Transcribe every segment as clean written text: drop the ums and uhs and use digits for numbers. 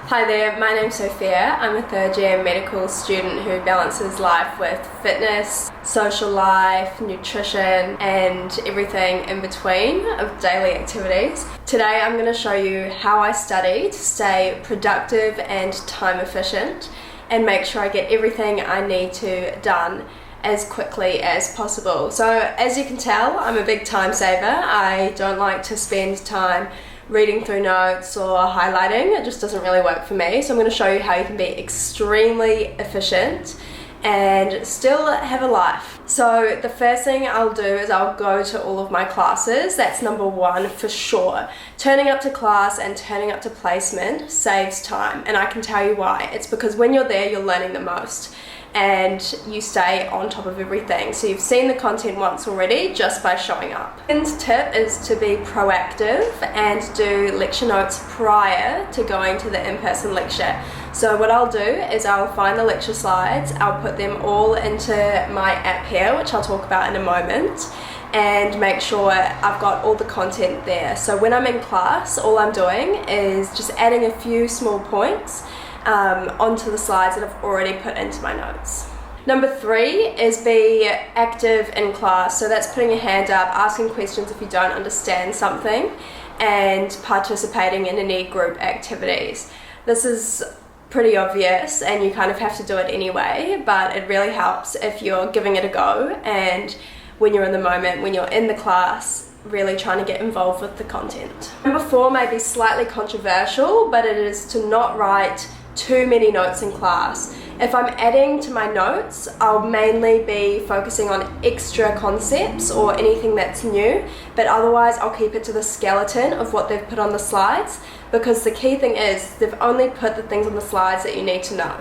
Hi there, my name's Sophia. I'm a third year medical student who balances life with fitness, social life, nutrition and everything in between of daily activities. Today I'm going to show you how I study to stay productive and time efficient and make sure I get everything I need to done as quickly as possible. So as you can tell, I'm a big time saver. I don't like to spend time reading through notes or highlighting. It just doesn't really work for me. So I'm going to show you how you can be extremely efficient and still have a life. So the first thing I'll do is I'll go to all of my classes. That's number one for sure. Turning up to class and turning up to placement saves time, and I can tell you why. It's because when you're there, you're learning the most and you stay on top of everything. So you've seen the content once already just by showing up. Second tip is to be proactive and do lecture notes prior to going to the in-person lecture. So what I'll do is I'll find the lecture slides, I'll put them all into my app here, which I'll talk about in a moment, and make sure I've got all the content there. So when I'm in class, all I'm doing is just adding a few small points onto the slides that I've already put into my notes. Number three is be active in class. So that's putting your hand up, asking questions if you don't understand something, and participating in any group activities. This is pretty obvious and you kind of have to do it anyway, but it really helps if you're giving it a go and when you're in the moment, when you're in the class, really trying to get involved with the content. Number four may be slightly controversial, but it is to not write too many notes in class. If I'm adding to my notes, I'll mainly be focusing on extra concepts or anything that's new, but otherwise I'll keep it to the skeleton of what they've put on the slides, because the key thing is they've only put the things on the slides that you need to know.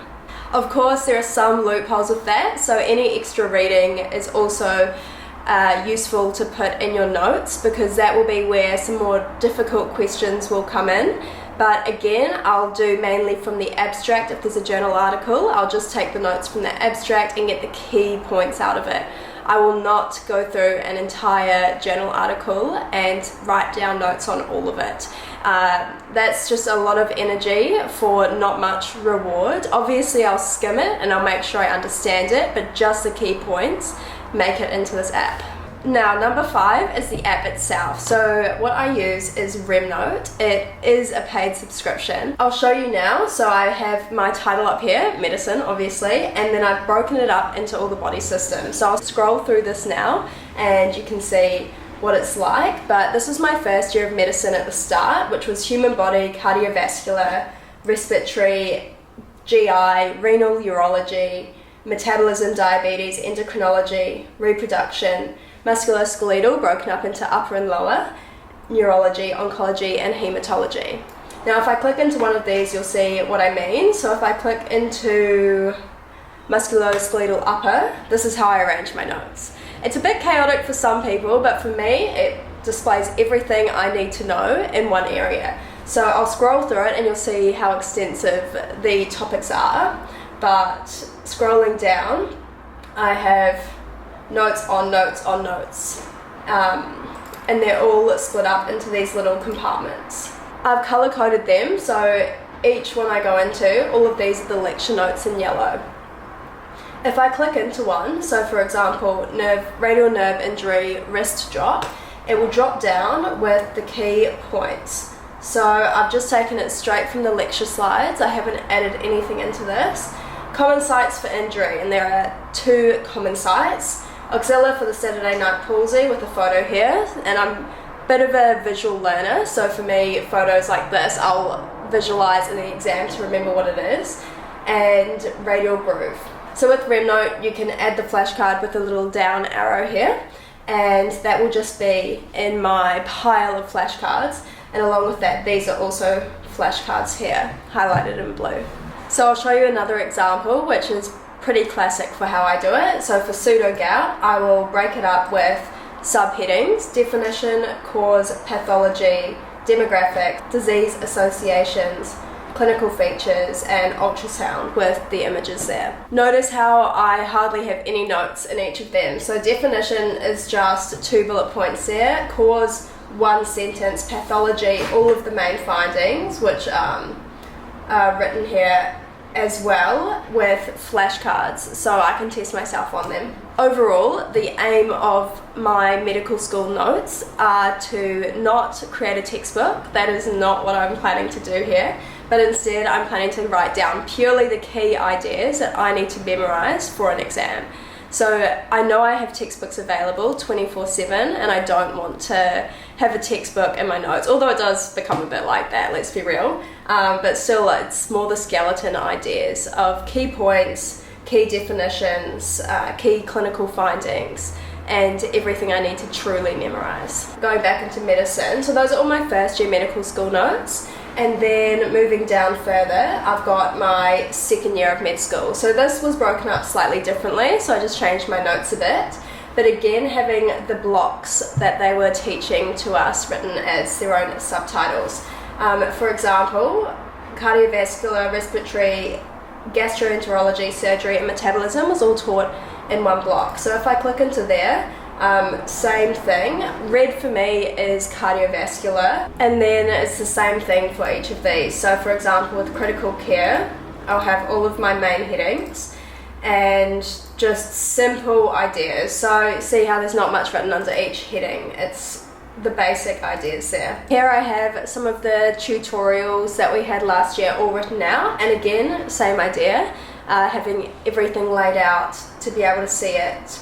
Of course, there are some loopholes with that, so any extra reading is also useful to put in your notes, because that will be where some more difficult questions will come in. But again, I'll do mainly from the abstract. If there's a journal article, I'll just take the notes from the abstract and get the key points out of it. I will not go through an entire journal article and write down notes on all of it. That's just a lot of energy for not much reward. Obviously, I'll skim it and I'll make sure I understand it, but just the key points make it into this app. Now, number five is the app itself. So what I use is Remnote. It is a paid subscription. I'll show you now. So I have my title up here, medicine, obviously, and then I've broken it up into all the body systems. So I'll scroll through this now and you can see what it's like. But this was my first year of medicine at the start, which was human body, cardiovascular, respiratory, GI, renal, urology, metabolism, diabetes, endocrinology, reproduction, musculoskeletal, broken up into upper and lower, neurology, oncology and hematology. Now if I click into one of these, you'll see what I mean. So if I click into musculoskeletal upper, this is how I arrange my notes. It's a bit chaotic for some people, but for me it displays everything I need to know in one area. So I'll scroll through it and you'll see how extensive the topics are, but scrolling down I have notes on notes on notes, and they're all split up into these little compartments. I've color coded them, so each one I go into, all of these are the lecture notes in yellow. If I click into one, so for example, radial nerve injury, wrist drop, it will drop down with the key points. So I've just taken it straight from the lecture slides. I haven't added anything into this. Common sites for injury, and there are two common sites. Axilla for the Saturday night palsy with a photo here, and I'm a bit of a visual learner, so for me photos like this I'll visualize in the exam to remember what it is, and radial groove. So with Remnote you can add the flashcard with a little down arrow here, and that will just be in my pile of flashcards, and along with that these are also flashcards here highlighted in blue. So I'll show you another example which is pretty classic for how I do it. So for pseudo-gout, I will break it up with subheadings: definition, cause, pathology, demographic, disease associations, clinical features, and ultrasound with the images there. Notice how I hardly have any notes in each of them. So definition is just 2 bullet points there, cause 1 sentence, pathology, all of the main findings, which written here as well with flashcards so I can test myself on them. Overall, the aim of my medical school notes are to not create a textbook. That is not what I'm planning to do here, but instead I'm planning to write down purely the key ideas that I need to memorize for an exam. So I know I have textbooks available 24/7 and I don't want to have a textbook in my notes, although it does become a bit like that, let's be real. But still, it's more the skeleton ideas of key points, key definitions, key clinical findings, and everything I need to truly memorize. Going back into medicine, so those are all my first year medical school notes. And then moving down further, I've got my second year of med school. So this was broken up slightly differently, so I just changed my notes a bit. But again, having the blocks that they were teaching to us written as their own subtitles. For example, cardiovascular, respiratory, gastroenterology, surgery, and metabolism was all taught in one block. So if I click into there, same thing. Red for me is cardiovascular, and then it's the same thing for each of these. So for example, with critical care, I'll have all of my main headings and just simple ideas. So see how there's not much written under each heading. It's the basic ideas there. Here I have some of the tutorials that we had last year all written out, and again, same idea, having everything laid out to be able to see it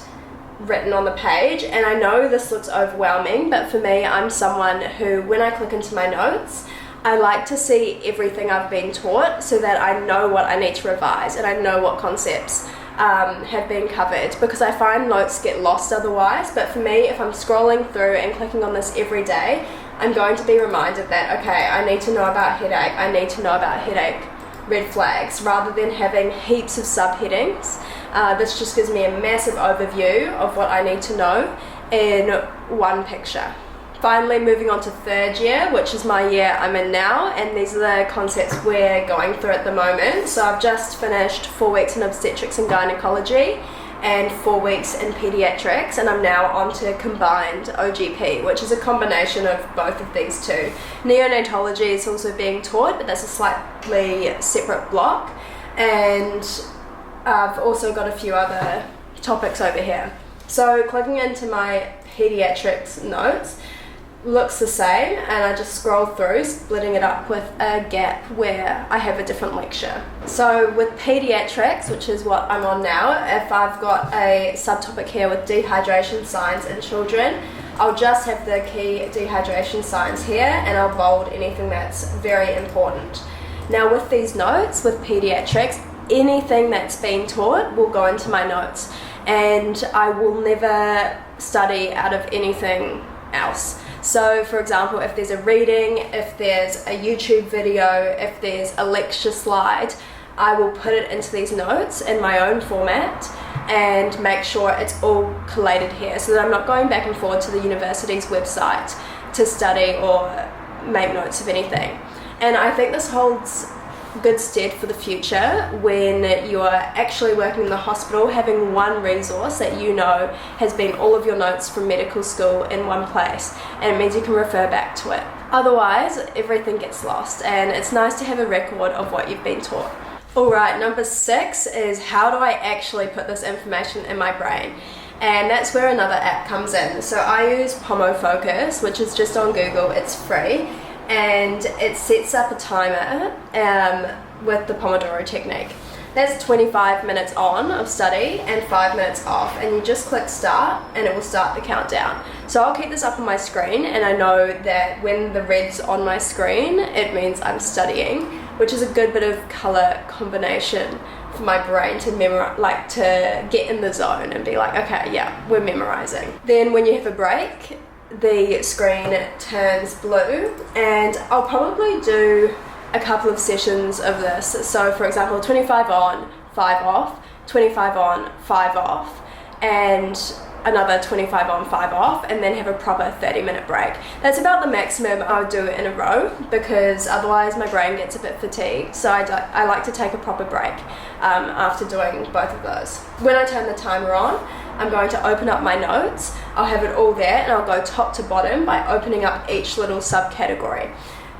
written on the page. And I know this looks overwhelming, but for me, I'm someone who, when I click into my notes, I like to see everything I've been taught so that I know what I need to revise and I know what concepts have been covered, because I find notes get lost otherwise. But for me, if I'm scrolling through and clicking on this every day, I'm going to be reminded that, okay, I need to know about headache, I need to know about headache red flags, rather than having heaps of subheadings. This just gives me a massive overview of what I need to know in one picture. Finally, moving on to third year, which is my year I'm in now, and these are the concepts we're going through at the moment. So I've just finished 4 weeks in obstetrics and gynecology and 4 weeks in pediatrics, and I'm now on to combined OGP, which is a combination of both of these two. Neonatology is also being taught, but that's a slightly separate block, and I've also got a few other topics over here. So clicking into my pediatrics notes looks the same, and I just scroll through, splitting it up with a gap where I have a different lecture. So with pediatrics, which is what I'm on now, if I've got a subtopic here with dehydration signs in children, I'll just have the key dehydration signs here, and I'll bold anything that's very important. Now with these notes, with pediatrics, anything that's been taught will go into my notes, and I will never study out of anything else. So for example, if there's a reading, if there's a YouTube video, if there's a lecture slide, I will put it into these notes in my own format and make sure it's all collated here, so that I'm not going back and forth to the university's website to study or make notes of anything. And I think this holds good stead for the future when you are actually working in the hospital, having one resource that you know has been all of your notes from medical school in one place, and it means you can refer back to it. Otherwise, everything gets lost, and it's nice to have a record of what you've been taught. Alright, number 6 is how do I actually put this information in my brain? And that's where another app comes in. So I use Pomodoro, which is just on Google, it's free, and it sets up a timer with the Pomodoro technique. That's 25 minutes on of study and 5 minutes off, and you just click start and it will start the countdown. So I'll keep this up on my screen, and I know that when the red's on my screen, it means I'm studying, which is a good bit of colour combination for my brain to memorize, to get in the zone and be like, okay, yeah, we're memorizing. Then when you have a break, the screen turns blue, and I'll probably do a couple of sessions of this. So for example, 25 on, 5 off, 25 on, 5 off, and another 25 on, 5 off, and then have a proper 30-minute break. That's about the maximum I would do in a row, because otherwise my brain gets a bit fatigued. So I like to take a proper break after doing both of those. When I turn the timer on, I'm going to open up my notes. I'll have it all there, and I'll go top to bottom by opening up each little subcategory.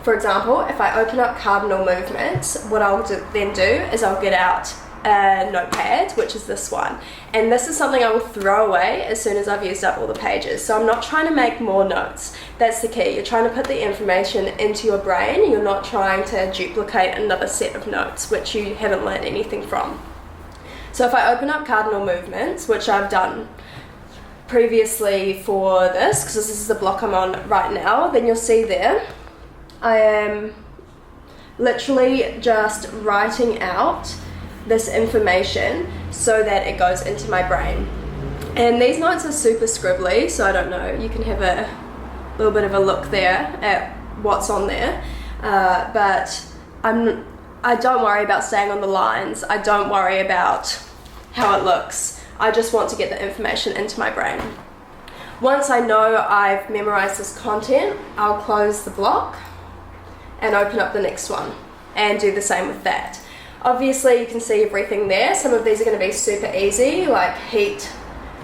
For example, if I open up cardinal movements, what I'll then do is I'll get out a notepad, which is this one, and this is something I will throw away as soon as I've used up all the pages. So I'm not trying to make more notes. That's the key. You're trying to put the information into your brain. You're not trying to duplicate another set of notes which you haven't learned anything from. So if I open up cardinal movements, which I've done previously for this, because this is the block I'm on right now, then you'll see there I am literally just writing out this information so that it goes into my brain. And these notes are super scribbly, so I don't know, you can have a little bit of a look there at what's on there, but I don't worry about staying on the lines. I don't worry about how it looks. I just want to get the information into my brain. Once I know I've memorized this content, I'll close the block and open up the next one and do the same with that. Obviously you can see everything there. Some of these are going to be super easy, like heat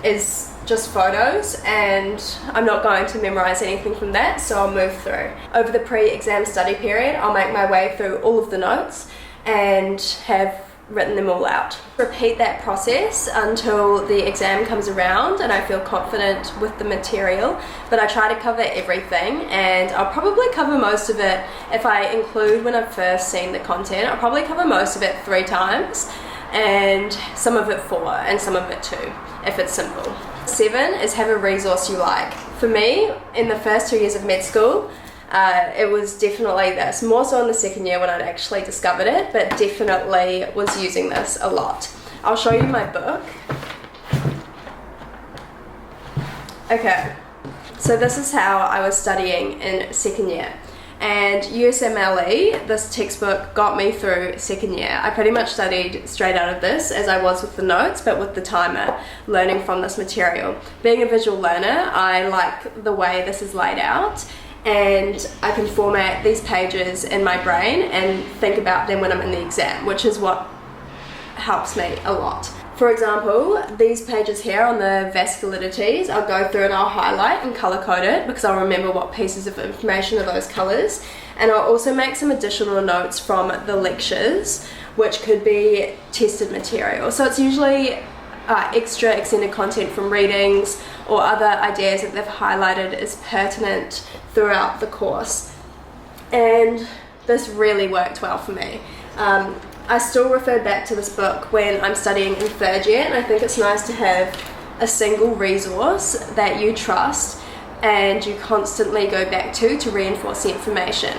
is just photos, and I'm not going to memorize anything from that, so I'll move through. Over the pre-exam study period, I'll make my way through all of the notes and have written them all out. Repeat that process until the exam comes around and I feel confident with the material, but I try to cover everything, and I'll probably cover most of it. If I include when I've first seen the content, I'll probably cover most of it 3 times, and some of it 4 and some of it 2 if it's simple. 7 is have a resource you like. For me, in the first 2 years of med school, it was definitely this, more so in the second year when I'd actually discovered it, but definitely was using this a lot. I'll show you my book. Okay, so this is how I was studying in second year. And USMLE, this textbook got me through second year. I pretty much studied straight out of this, as I was with the notes, but with the timer, learning from this material. Being a visual learner, I like the way this is laid out, and I can format these pages in my brain and think about them when I'm in the exam, which is what helps me a lot. For example, these pages here on the vasculitities, I'll go through and I'll highlight and color code it because I'll remember what pieces of information are those colors. And I'll also make some additional notes from the lectures, which could be tested material. So it's usually extra extended content from readings or other ideas that they've highlighted as pertinent throughout the course. And this really worked well for me. I still refer back to this book when I'm studying in third year, and I think it's nice to have a single resource that you trust and you constantly go back to reinforce the information.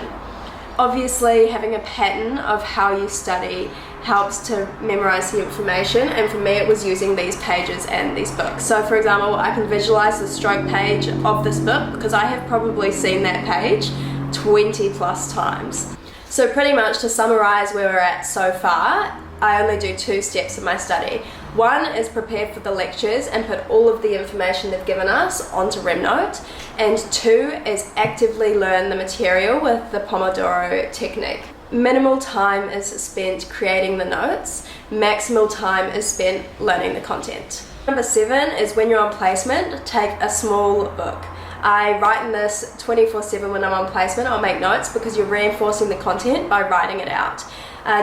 Obviously, having a pattern of how you study helps to memorize the information, and for me it was using these pages and these books. So for example, I can visualize the stroke page of this book because I have probably seen that page 20 plus times. So pretty much to summarize where we're at so far, I only do 2 steps in my study. One is prepare for the lectures and put all of the information they've given us onto RemNote, and 2 is actively learn the material with the Pomodoro technique. Minimal time is spent creating the notes, maximal time is spent learning the content. Number 7 is when you're on placement, take a small book. I write in this 24/7 when I'm on placement. I'll make notes because you're reinforcing the content by writing it out.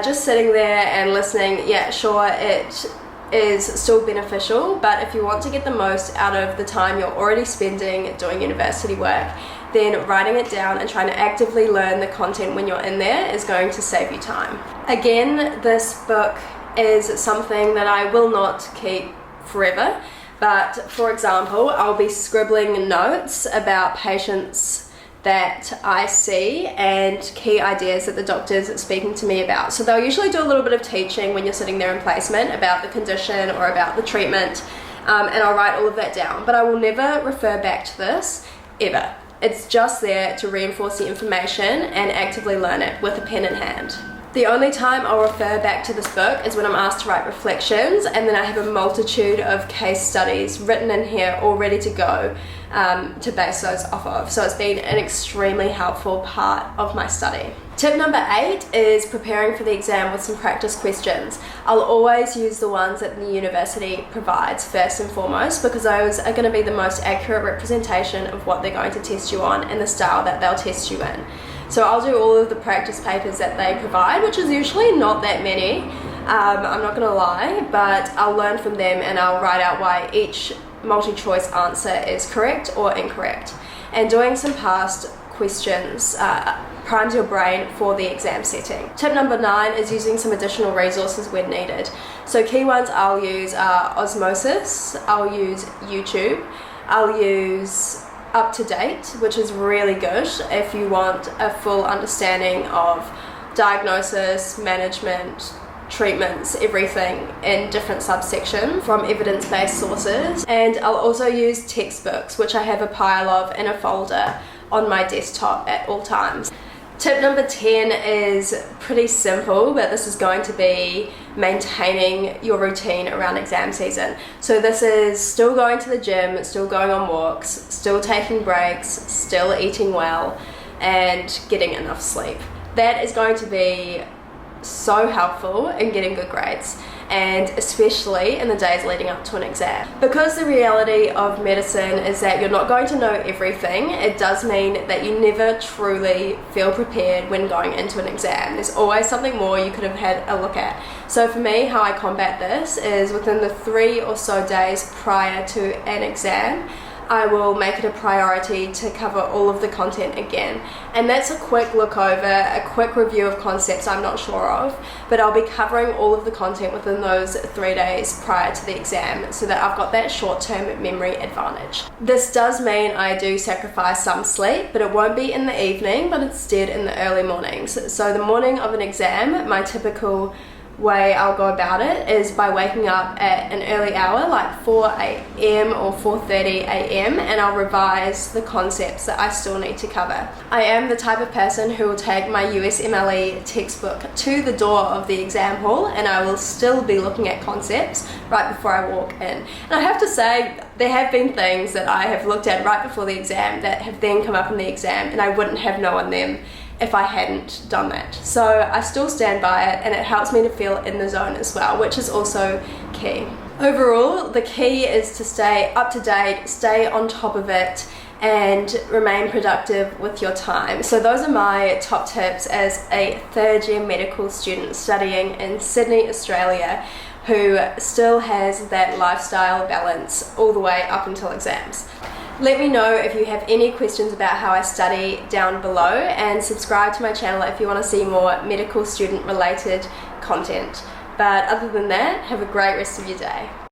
Just sitting there and listening, yeah, sure, it is still beneficial, but if you want to get the most out of the time you're already spending doing university work, then writing it down and trying to actively learn the content when you're in there is going to save you time. Again, this book is something that I will not keep forever. But for example, I'll be scribbling notes about patients that I see and key ideas that the doctor's speaking to me about. So they'll usually do a little bit of teaching when you're sitting there in placement about the condition or about the treatment, and I'll write all of that down. But I will never refer back to this, ever. It's just there to reinforce the information and actively learn it with a pen in hand. The only time I'll refer back to this book is when I'm asked to write reflections, and then I have a multitude of case studies written in here all ready to go to base those off of. So it's been an extremely helpful part of my study. Tip number 8 is preparing for the exam with some practice questions. I'll always use the ones that the university provides first and foremost because those are going to be the most accurate representation of what they're going to test you on and the style that they'll test you in. So I'll do all of the practice papers that they provide, which is usually not that many, I'm not gonna lie, but I'll learn from them and I'll write out why each multi-choice answer is correct or incorrect. And doing some past questions primes your brain for the exam setting. Tip number 9 is using some additional resources when needed. So key ones I'll use are Osmosis, I'll use YouTube, I'll use Up to Date, which is really good if you want a full understanding of diagnosis, management, treatments, everything in different subsections from evidence-based sources. And I'll also use textbooks, which I have a pile of in a folder on my desktop at all times. Tip number 10 is pretty simple, but this is going to be maintaining your routine around exam season. So this is still going to the gym, still going on walks, still taking breaks, still eating well, and getting enough sleep. That is going to be so helpful in getting good grades, and especially in the days leading up to an exam. Because the reality of medicine is that you're not going to know everything, it does mean that you never truly feel prepared when going into an exam. There's always something more you could have had a look at. So for me, how I combat this is within the 3 or so days prior to an exam, I will make it a priority to cover all of the content again. And that's a quick look over, a quick review of concepts I'm not sure of, but I'll be covering all of the content within those 3 days prior to the exam so that I've got that short-term memory advantage. This does mean I do sacrifice some sleep, but it won't be in the evening, but instead in the early mornings. So the morning of an exam, my typical way I'll go about it is by waking up at an early hour, like 4 a.m. or 4:30 a.m., and I'll revise the concepts that I still need to cover. I am the type of person who will take my USMLE textbook to the door of the exam hall, and I will still be looking at concepts right before I walk in. And I have to say, there have been things that I have looked at right before the exam that have then come up in the exam, and I wouldn't have known them if I hadn't done that. So I still stand by it, and it helps me to feel in the zone as well, which is also key. Overall, the key is to stay up to date, stay on top of it, and remain productive with your time. So those are my top tips as a third-year medical student studying in Sydney, Australia, who still has that lifestyle balance all the way up until exams. Let me know if you have any questions about how I study down below, and subscribe to my channel if you want to see more medical student related content. But other than that, have a great rest of your day.